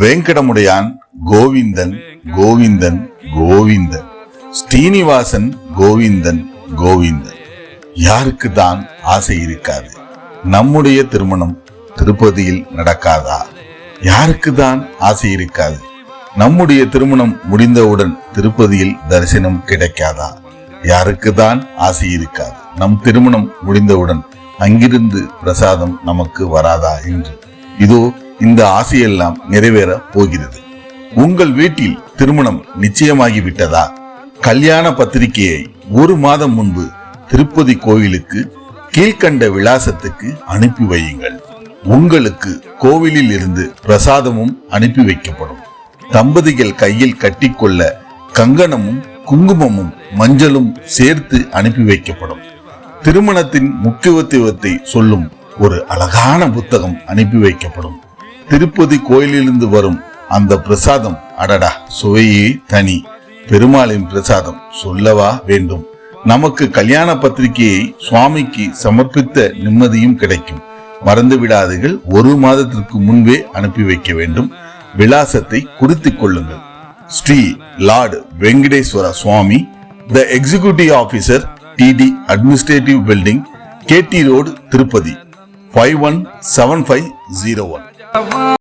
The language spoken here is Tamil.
வெங்கடமுடையான் கோவிந்தன் கோவிந்தன் கோவிந்தன், ஸ்ரீனிவாசன் கோவிந்தன் கோவிந்தன். யாருக்கு தான் ஆசை இருக்காது? நம்முடைய திருமணம் திருப்பதியில் நடக்காதா? யாருக்கு தான் ஆசை இருக்காது? நம்முடைய திருமணம் முடிந்தவுடன் திருப்பதியில் தரிசனம் கிடைக்காதா? யாருக்கு தான் ஆசை இருக்காது? நம் திருமணம் முடிந்தவுடன் அங்கிருந்து பிரசாதம் நமக்கு வராதா என்று. இதோ இந்த ஆசையெல்லாம் நிறைவேற போகிறது. உங்கள் வீட்டில் திருமணம் நிச்சயமாகிவிட்டதா? கல்யாண பத்திரிகையை 1 மாதம் முன்பு திருப்பதி கோவிலுக்கு கீழ்கண்ட விலாசத்துக்கு அனுப்பி வையுங்கள். உங்களுக்கு கோவிலில் இருந்து பிரசாதமும் அனுப்பி வைக்கப்படும். தம்பதிகள் கையில் கட்டிக்கொள்ள கங்கணமும் குங்குமமும் மஞ்சளும் சேர்த்து அனுப்பி வைக்கப்படும். திருமணத்தின் முக்கியத்துவத்தை சொல்லும் ஒரு அழகான புத்தகம் அனுப்பி வைக்கப்படும். திருப்பதி கோயிலிலிருந்து வரும் அந்த பிரசாதம் அடடா, சுவையே தனி. பெருமாளின் பிரசாதம் சொல்லவா வேண்டும். நமக்கு கல்யாண பத்திரிகையை சுவாமிக்கு சமர்ப்பித்த நிம்மதியும் கிடைக்கும். மறந்து விடாதீர்கள், 1 மாதத்திற்கு முன்பே அனுப்பி வைக்க வேண்டும். விலாசத்தை குறித்துக் கொள்ளுங்கள். Sri Lord Venkateswara Swami, the executive officer, TD administrative building, KT road, Tirupati 517501.